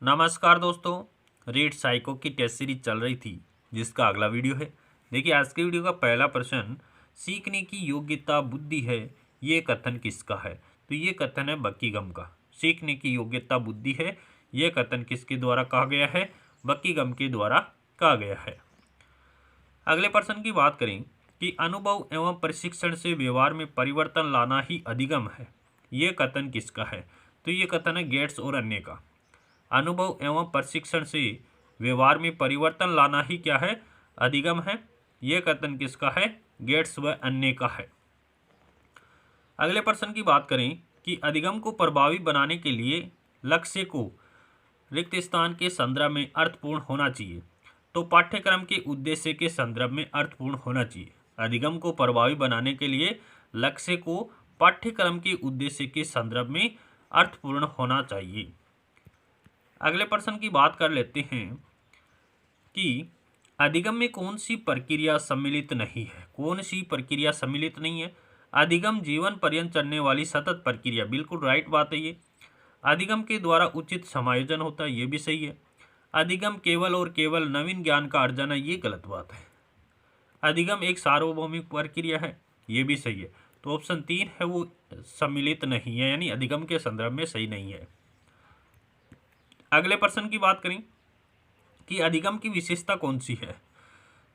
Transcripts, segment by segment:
नमस्कार दोस्तों, read psycho की टेस्ट सीरीज चल रही थी जिसका अगला वीडियो है। देखिए आज के वीडियो का पहला प्रश्न, सीखने की योग्यता बुद्धि है, ये कथन किसका है? तो ये कथन है बकीगम का। सीखने की योग्यता बुद्धि है, ये कथन किसके द्वारा कहा गया है? बकीगम के द्वारा कहा गया है। अगले प्रश्न की बात करें कि अनुभव एवं प्रशिक्षण से व्यवहार में परिवर्तन लाना ही अधिगम है, ये कथन किसका है? तो ये कथन है गेट्स और अन्य का। अनुभव एवं प्रशिक्षण से व्यवहार में परिवर्तन लाना ही क्या है? अधिगम है। यह कथन किसका है? गेट्स व अन्य का है। अगले प्रश्न की बात करें कि अधिगम को प्रभावी बनाने के लिए लक्ष्य को रिक्त स्थान के संदर्भ में अर्थपूर्ण होना चाहिए, तो पाठ्यक्रम के उद्देश्य के संदर्भ में अर्थपूर्ण होना चाहिए। अधिगम को प्रभावी बनाने के लिए लक्ष्य को पाठ्यक्रम के उद्देश्य के संदर्भ में अर्थपूर्ण होना चाहिए। अगले प्रश्न की बात कर लेते हैं कि अधिगम में कौन सी प्रक्रिया सम्मिलित नहीं है? कौन सी प्रक्रिया सम्मिलित नहीं है? अधिगम जीवन पर्यंत चलने वाली सतत प्रक्रिया, बिल्कुल राइट बात है ये। अधिगम के द्वारा उचित समायोजन होता है, ये भी सही है। अधिगम केवल और केवल नवीन ज्ञान का अर्जन है, ये गलत बात है। अधिगम एक सार्वभौमिक प्रक्रिया है, ये भी सही है। तो ऑप्शन 3 है वो सम्मिलित नहीं है, यानी अधिगम के संदर्भ में सही नहीं है। अगले प्रश्न की बात करें कि अधिगम की विशेषता कौन सी है?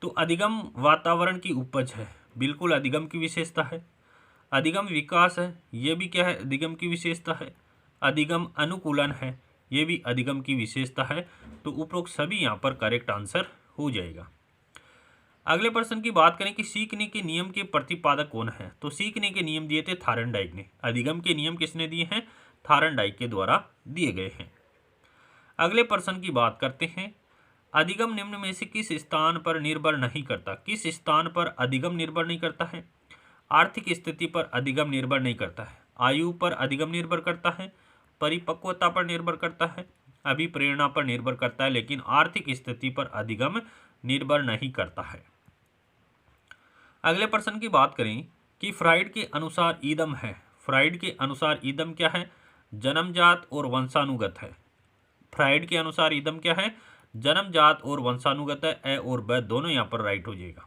तो अधिगम वातावरण की उपज है, बिल्कुल अधिगम की विशेषता है। अधिगम विकास है, ये भी क्या है? अधिगम की विशेषता है। अधिगम अनुकूलन है, ये भी अधिगम की विशेषता है। तो उपरोक्त सभी यहाँ पर करेक्ट आंसर हो जाएगा। अगले प्रश्न की बात करें कि सीखने के नियम के प्रतिपादक कौन है? तो सीखने के नियम दिए थे थारनडाइक ने। अधिगम के नियम किसने दिए हैं? थारनडाइक के द्वारा दिए गए हैं। अगले प्रश्न की बात करते हैं, अधिगम निम्न में से किस स्थान पर निर्भर नहीं करता? किस स्थान पर अधिगम निर्भर नहीं करता है? आर्थिक स्थिति पर अधिगम निर्भर नहीं करता है, आयु पर अधिगम निर्भर करता है, परिपक्वता पर निर्भर करता है, अभिप्रेरणा पर निर्भर करता है, लेकिन आर्थिक स्थिति पर अधिगम निर्भर नहीं करता है। अगले प्रश्न की बात करें कि फ्राइड के अनुसार ईदम है। फ्राइड के अनुसार ईदम क्या है? जन्मजात और वंशानुगत है। फ्राइड के अनुसार ईदम क्या है? जन्मजात और वंशानुगत है। ए और ब दोनों यहाँ पर राइट हो जाएगा।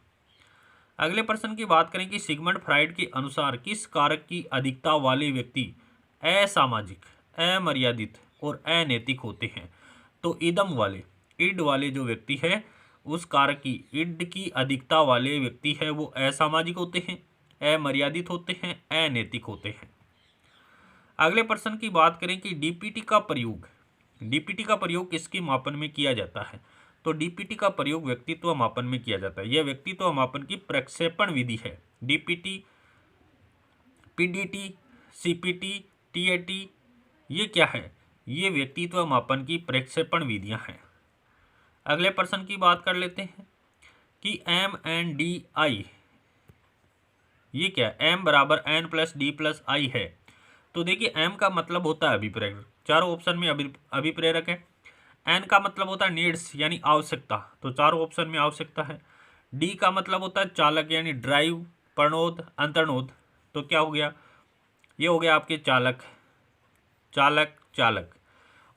अगले प्रश्न की बात करें कि सिगमंड फ्राइड के अनुसार किस कारक की अधिकता वाले व्यक्ति असामाजिक, अमर्यादित और अनैतिक होते हैं? तो ईदम वाले, इड वाले जो व्यक्ति है, उस कारक की, इड की अधिकता वाले व्यक्ति है वो असामाजिक होते हैं, अमर्यादित होते हैं, अनैतिक होते हैं। अगले प्रश्न की बात करें कि डीपीटी का प्रयोग किसके मापन में किया जाता है? तो डीपीटी का प्रयोग व्यक्तित्व मापन में किया जाता है। यह व्यक्तित्व मापन की प्रक्षेपण विधि है। डीपीटी, पीडीटी, सीपीटी, टीएटी, ये क्या है? ये व्यक्तित्व मापन की प्रक्षेपण विधियां हैं। अगले प्रश्न की बात कर लेते हैं कि एम एन डी आई, ये क्या? एम बराबर एन प्लस डी प्लस आई है। तो देखिए एम का मतलब होता है अभिप्रेरक, चारों ऑप्शन में अभिप्रेरक है। एन का मतलब होता है नीड्स, यानी आवश्यकता, तो चारों ऑप्शन में आवश्यकता है। डी का मतलब होता है चालक, यानी ड्राइव, प्रणोद, अंतर्नोद, तो क्या हो गया? ये हो गया आपके चालक, चालक, चालक।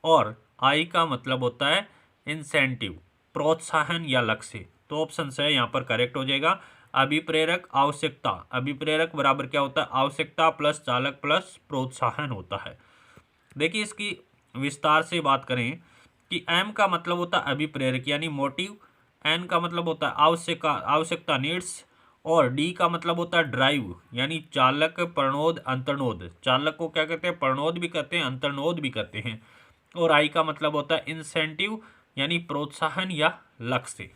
और आई का मतलब होता है इंसेंटिव, प्रोत्साहन या लक्ष्य, तो ऑप्शन से यहाँ पर करेक्ट हो जाएगा। अभिप्रेरक, आवश्यकता, अभिप्रेरक बराबर क्या होता है? आवश्यकता प्लस चालक प्लस प्रोत्साहन होता है। देखिए इसकी विस्तार से बात करें कि एम का मतलब होता है अभिप्रेरक, यानी मोटिव। एन का मतलब होता है आवश्यकता, नीड्स। और डी का मतलब होता है ड्राइव, यानी चालक, प्रणोद, अंतर्नोद। चालक को क्या कहते हैं? प्रणोद भी कहते हैं, अंतर्नोद भी कहते हैं। और आई का मतलब होता है इंसेंटिव, यानी प्रोत्साहन या लक्ष्य।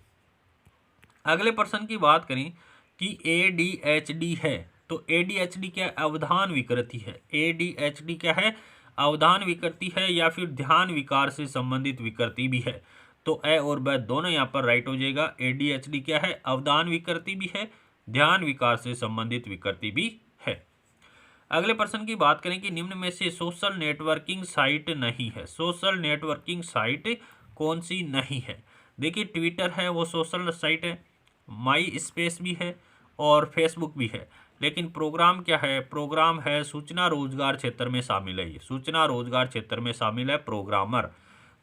अगले प्रश्न की बात करें कि ADHD है, तो ADHD क्या? अवधान विकृति है। ADHD क्या है? अवधान विकृति है या फिर ध्यान विकार से संबंधित विकृति भी है। तो ए और ब दोनों यहाँ पर राइट हो जाएगा। ADHD क्या है? अवधान विकृति भी है, ध्यान विकार से संबंधित विकृति भी है। अगले प्रश्न की बात करें कि निम्न में से सोशल नेटवर्किंग साइट नहीं है। सोशल नेटवर्किंग साइट कौन सी नहीं है? देखिए ट्विटर है, वो सोशल साइट है, माई स्पेस भी है और फेसबुक भी है। लेकिन प्रोग्राम क्या है? प्रोग्राम है सूचना रोजगार क्षेत्र में शामिल है। ये सूचना रोजगार क्षेत्र में शामिल है प्रोग्रामर।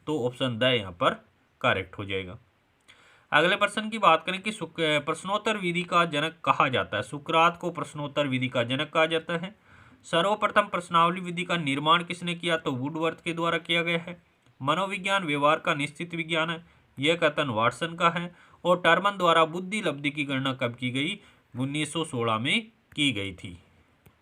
तो ऑप्शन द यहाँ पर करेक्ट हो जाएगा। अगले प्रश्न की बात करें कि प्रश्नोत्तर विधि का जनक कहा जाता है। सुकरात को प्रश्नोत्तर विधि का जनक कहा जाता है। सर्वप्रथम प्रश्नावली विधि का निर्माण किसने किया? तो वुडवर्थ के द्वारा किया गया है। मनोविज्ञान व्यवहार का निश्चित विज्ञान है, यह कथन वाटसन का है। और टर्मन द्वारा बुद्धि लब्धि की गणना कब की गई? 1916 में की गई थी।